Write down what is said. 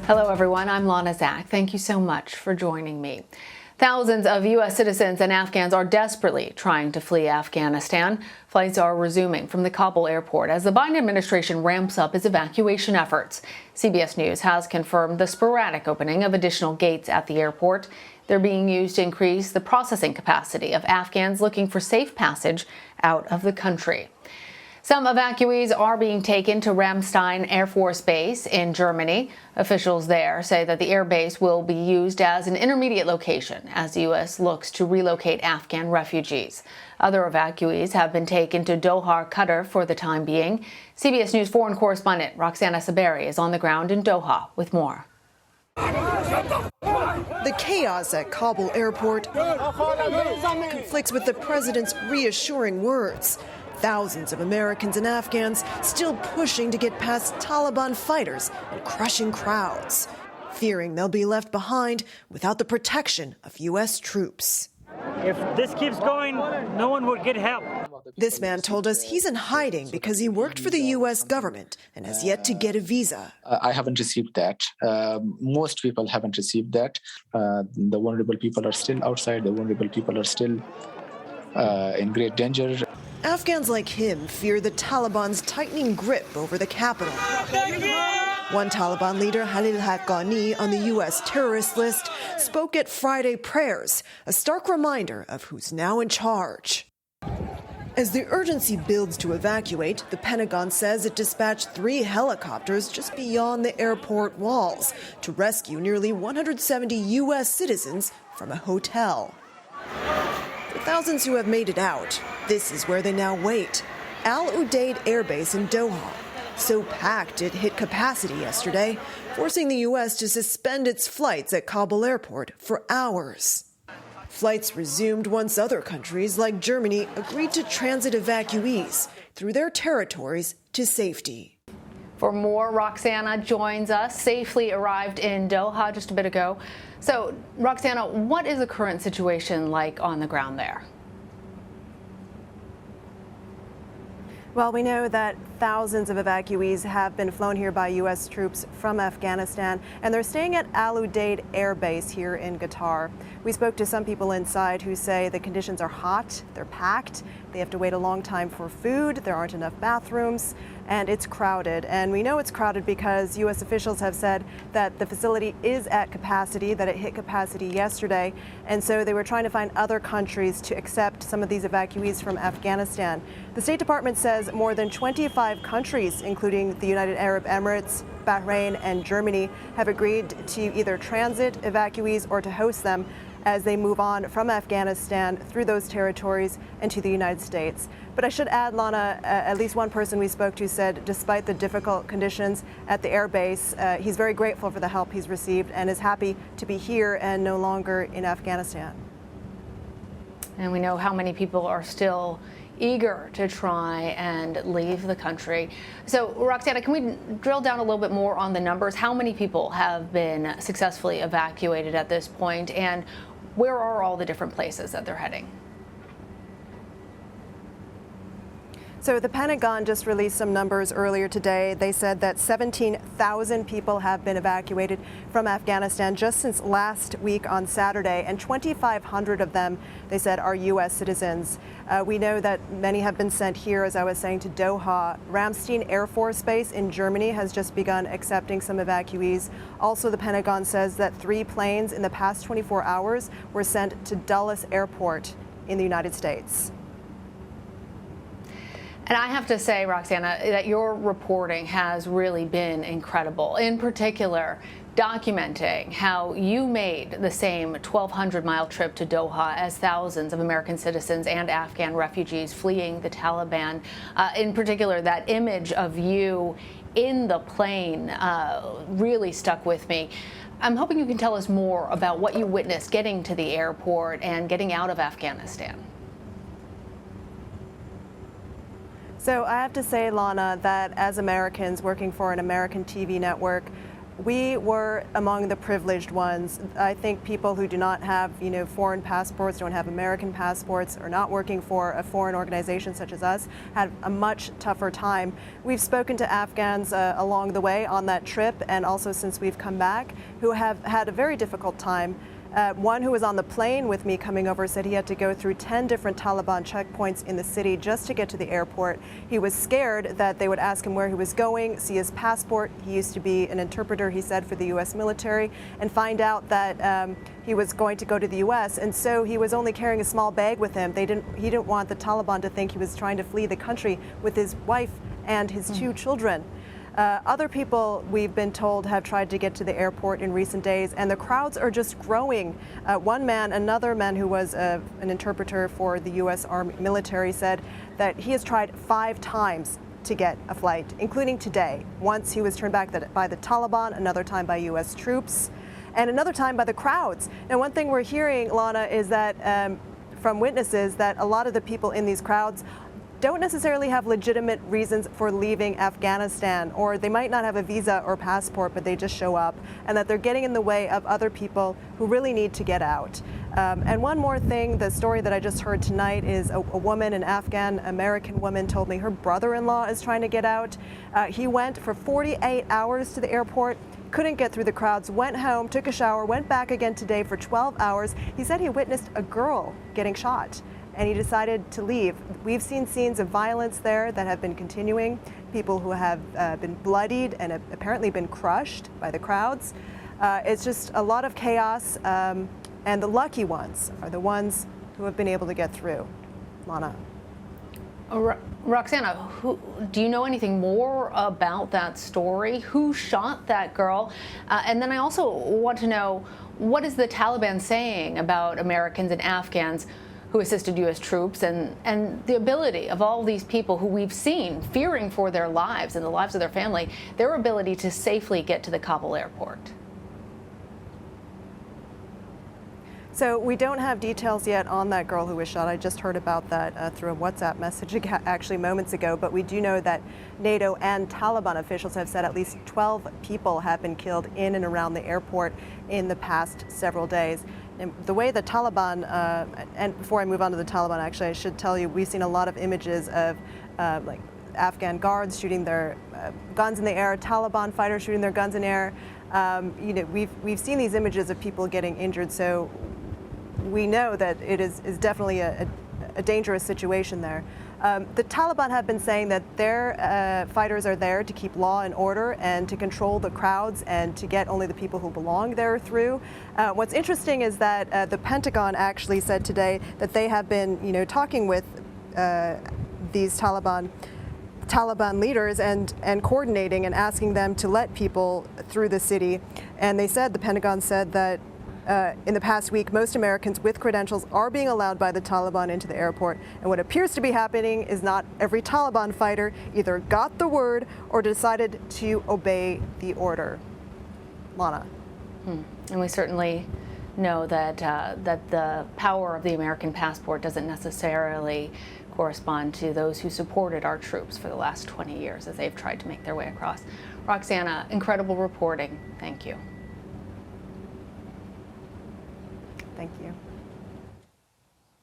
Hello, everyone. I'm Lana Zach. Thank you so much for joining me. Thousands of U.S. citizens and Afghans are desperately trying to flee Afghanistan. Flights are resuming from the Kabul airport as the Biden administration ramps up its evacuation efforts. CBS News has confirmed the sporadic opening of additional gates at the airport. They're being used to increase the processing capacity of Afghans looking for safe passage out of the country. Some evacuees are being taken to Ramstein Air Force Base in Germany. Officials there say that the air base will be used as an intermediate location as the U.S. looks to relocate Afghan refugees. Other evacuees have been taken to Doha, Qatar for the time being. CBS News foreign correspondent Roxana Saberi is on the ground in Doha with more. The chaos at Kabul airport conflicts with the president's reassuring words. Thousands of Americans and Afghans still pushing to get past Taliban fighters and crushing crowds, fearing they'll be left behind without the protection of U.S. troops. If this keeps going, no one will get help. This man told us he's in hiding because he worked for the U.S. government and has yet to get a visa. I haven't received that. Most people haven't received that. The vulnerable people are still outside. The vulnerable people are still in great danger. Afghans like him fear the Taliban's tightening grip over the capital. One Taliban leader, Khalil Haqqani, on the U.S. terrorist list, spoke at Friday prayers, a stark reminder of who's now in charge. As the urgency builds to evacuate, the Pentagon says it dispatched 3 helicopters just beyond the airport walls to rescue nearly 170 U.S. citizens from a hotel. For thousands who have made it out, this is where they now wait. Al Udeid Air Base in Doha. So packed it hit capacity yesterday, forcing the U.S. to suspend its flights at Kabul airport for hours. Flights resumed once other countries like Germany agreed to transit evacuees through their territories to safety. For more, Roxana joins us, safely arrived in Doha just a bit ago. So, Roxana, what is the current situation like on the ground there? Well, we know that thousands of evacuees have been flown here by U.S. troops from Afghanistan, and they're staying at Al Udeid Air Base here in Qatar. We spoke to some people inside who say the conditions are hot, they're packed, they have to wait a long time for food, there aren't enough bathrooms, and it's crowded. And we know it's crowded because U.S. officials have said that the facility is at capacity, that it hit capacity yesterday, and so they were trying to find other countries to accept some of these evacuees from Afghanistan. The State Department says more than 25 countries, including the United Arab Emirates, Bahrain, and Germany, have agreed to either transit evacuees or to host them as they move on from Afghanistan through those territories and to the United States. But I should add, Lana, at least one person we spoke to said despite the difficult conditions at the air base, he's very grateful for the help he's received and is happy to be here and no longer in Afghanistan. And we know how many people are still eager to try and leave the country. So, Roxana, can we drill down a little bit more on the numbers? How many people have been successfully evacuated at this point, and where are all the different places that they're heading? So the Pentagon just released some numbers earlier today. They said that 17,000 people have been evacuated from Afghanistan just since last week on Saturday, and 2,500 of them, they said, are U.S. citizens. We know that many have been sent here, as I was saying, to Doha. Ramstein Air Force Base in Germany has just begun accepting some evacuees. Also, the Pentagon says that 3 planes in the past 24 hours were sent to Dulles Airport in the United States. And I have to say, Roxana, that your reporting has really been incredible, in particular documenting how you made the same 1,200-mile trip to Doha as thousands of American citizens and Afghan refugees fleeing the Taliban. In particular, that image of you in the plane really stuck with me. I'm hoping you can tell us more about what you witnessed getting to the airport and getting out of Afghanistan. So I have to say, Lana, that as Americans working for an American TV network, we were among the privileged ones. I think people who do not have, foreign passports, don't have American passports, or not working for a foreign organization such as us, had a much tougher time. We've spoken to Afghans along the way on that trip, and also since we've come back, who have had a very difficult time. One who was on the plane with me coming over said he had to go through 10 different Taliban checkpoints in the city just to get to the airport. He was scared that they would ask him where he was going, see his passport. He used to be an interpreter, he said, for the U.S. military, and find out that he was going to go to the U.S. And so he was only carrying a small bag with him. He didn't want the Taliban to think he was trying to flee the country with his wife and his 2 children. Other people, we've been told, have tried to get to the airport in recent days, and the crowds are just growing. Another man who was an interpreter for the U.S. Army military, said that he has tried 5 times to get a flight, including today. Once he was turned back by the Taliban, another time by U.S. troops, and another time by the crowds. Now, one thing we're hearing, Lana, is that from witnesses that a lot of the people in these crowds don't necessarily have legitimate reasons for leaving Afghanistan, or they might not have a visa or passport, but they just show up, and that they're getting in the way of other people who really need to get out. And one more thing, the story that I just heard tonight is a woman, an Afghan American woman, told me her brother-in-law is trying to get out. He went for 48 hours to the airport, couldn't get through the crowds, went home, took a shower, went back again today for 12 hours. He said he witnessed a girl getting shot, and he decided to leave. We've seen scenes of violence there that have been continuing, people who have been bloodied and have apparently been crushed by the crowds. It's just a lot of chaos, and the lucky ones are the ones who have been able to get through. Lana. Roxana, do you know anything more about that story? Who shot that girl? And then I also want to know, what is the Taliban saying about Americans and Afghans who assisted U.S. troops, and the ability of all these people who we've seen fearing for their lives and the lives of their family, their ability to safely get to the Kabul airport? So we don't have details yet on that girl who was shot. I just heard about that through a WhatsApp message actually moments ago, but we do know that NATO and Taliban officials have said at least 12 people have been killed in and around the airport in the past several days. And the way the Taliban, and before I move on to the Taliban, actually, I should tell you, we've seen a lot of images of like Afghan guards shooting their guns in the air, Taliban fighters shooting their guns in the air. We've seen these images of people getting injured, so we know that it is definitely a dangerous situation there. The Taliban have been saying that their fighters are there to keep law and order and to control the crowds and to get only the people who belong there through. What's interesting is that the Pentagon actually said today that they have been, talking with these Taliban leaders and coordinating and asking them to let people through the city. And they said, the Pentagon said that in the past week, most Americans with credentials are being allowed by the Taliban into the airport. And what appears to be happening is not every Taliban fighter either got the word or decided to obey the order. Lana. And we certainly know that that the power of the American passport doesn't necessarily correspond to those who supported our troops for the last 20 years as they've tried to make their way across. Roxana, incredible reporting. Thank you. Thank you.